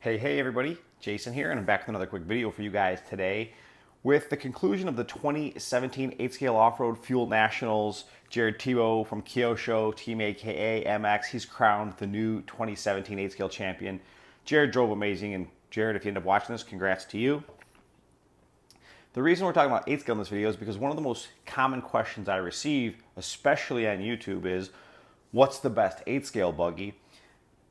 Hey everybody, Jason here, and I'm back with another quick video for you guys today. With the conclusion of the 2017 8-Scale Off-Road Fuel Nationals, Jared Tebow from Kyosho, Team AKA MX, he's crowned the new 2017 8-Scale champion. Jared drove amazing, and Jared, if you end up watching this, congrats to you. The reason we're talking about 8-Scale in this video is because one of the most common questions I receive, especially on YouTube, is what's the best 8-Scale buggy?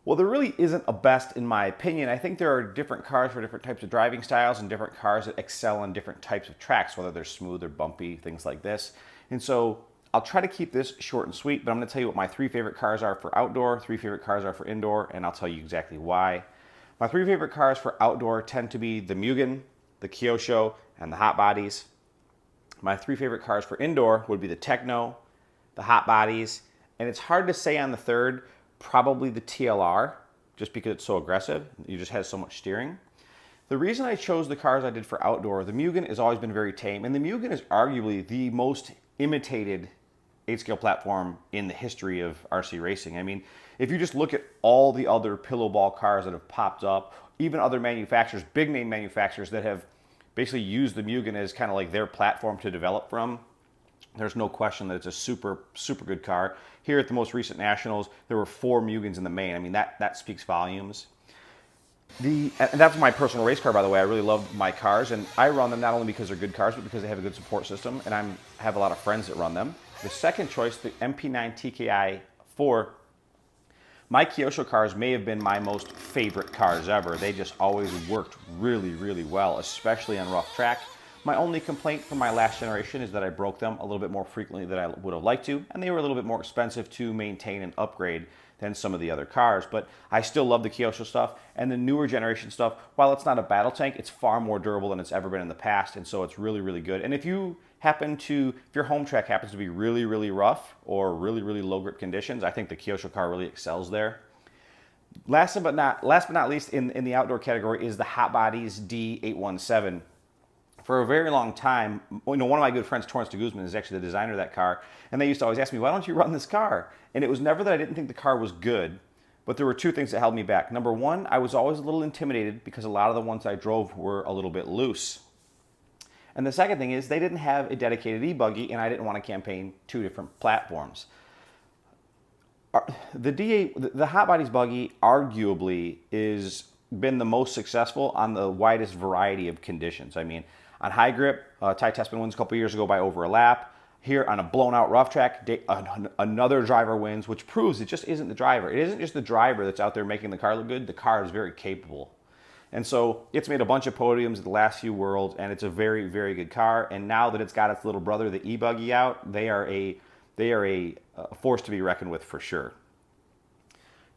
Well, there really isn't a best in my opinion. I think there are different cars for different types of driving styles and different cars that excel on different types of tracks, whether they're smooth or bumpy, things like this. And so I'll try to keep this short and sweet, but I'm gonna tell you what my 3 favorite cars are for outdoor, 3 favorite cars are for indoor, and I'll tell you exactly why. My 3 favorite cars for outdoor tend to be the Mugen, the Kyosho, and the Hot Bodies. My 3 favorite cars for indoor would be the Tekno, the Hot Bodies, and it's hard to say on the third, probably the TLR, just because it's so aggressive. It just has so much steering. The reason I chose the cars I did for outdoor, the Mugen has always been very tame, and the Mugen is arguably the most imitated 8-Scale platform in the history of RC racing. I mean, if you just look at all the other pillow ball cars that have popped up, even other manufacturers, big name manufacturers that have basically used the Mugen as kind of like their platform to develop from, there's no question that it's a super good car. Here at the most recent Nationals, there were 4 Mugens in the main. I mean, that speaks volumes. And that's my personal race car, by the way. I really love my cars, and I run them not only because they're good cars, but because they have a good support system, and I have a lot of friends that run them. The second choice, the MP9 TKI 4, my Kyosho cars may have been my most favorite cars ever. They just always worked really well, especially on rough track. My only complaint from my last generation is that I broke them a little bit more frequently than I would have liked to, and they were a little bit more expensive to maintain and upgrade than some of the other cars. But I still love the Kyosho stuff, and the newer generation stuff, while it's not a battle tank, it's far more durable than it's ever been in the past, and so it's really good. And if your home track happens to be really rough or really low grip conditions, I think the Kyosho car really excels there. Last but not least in the outdoor category is the Hot Bodies D817. For a very long time, one of my good friends, Torrance de Guzman, is actually the designer of that car, and they used to always ask me, why don't you run this car? And it was never that I didn't think the car was good, but there were 2 things that held me back. Number one, I was always a little intimidated because a lot of the ones I drove were a little bit loose. And the second thing is they didn't have a dedicated e-buggy, and I didn't want to campaign 2 different platforms. The Hot Bodies buggy arguably is been the most successful on the widest variety of conditions. I mean, on high grip, Ty Tessman wins a couple years ago by over a lap. Here on a blown out rough track, another driver wins, which proves it just isn't the driver. It isn't just the driver that's out there making the car look good. The car is very capable. And so it's made a bunch of podiums at the last few Worlds, and it's a very good car. And now that it's got its little brother, the e-buggy, out, they are a force to be reckoned with for sure.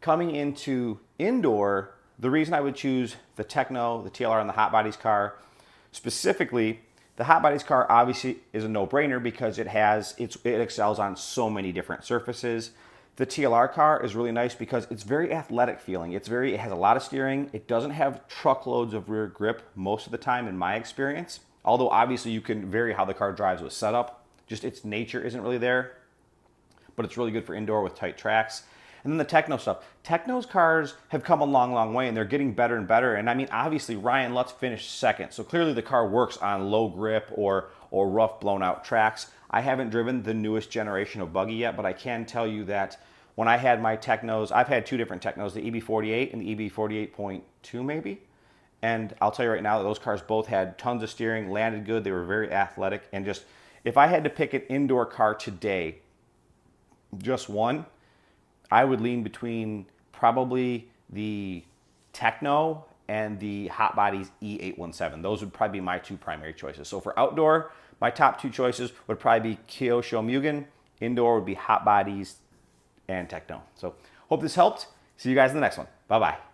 Coming into indoor, the reason I would choose the Tekno, the TLR, and the Hot Bodies car, specifically, the Hot Bodies car obviously is a no-brainer because it excels on so many different surfaces. The TLR car is really nice because it's very athletic feeling. It has a lot of steering. It doesn't have truckloads of rear grip most of the time in my experience. Although obviously you can vary how the car drives with setup. Just its nature isn't really there. But it's really good for indoor with tight tracks. And then the Tekno stuff. Tekno's cars have come a long way, and they're getting better and better. And I mean, obviously, Ryan Lutz finished second. So clearly the car works on low grip or rough blown out tracks. I haven't driven the newest generation of buggy yet, but I can tell you that when I had my Teknos, I've had 2 different Teknos, the EB48 and the EB48.2 maybe. And I'll tell you right now that those cars both had tons of steering, landed good. They were very athletic. And just, if I had to pick an indoor car today, just one, I would lean between probably the Tekno and the Hot Bodies E817. Those would probably be my 2 primary choices. So for outdoor, my top 2 choices would probably be Kyosho Mugen. Indoor would be Hot Bodies and Tekno. So hope this helped. See you guys in the next one. Bye-bye.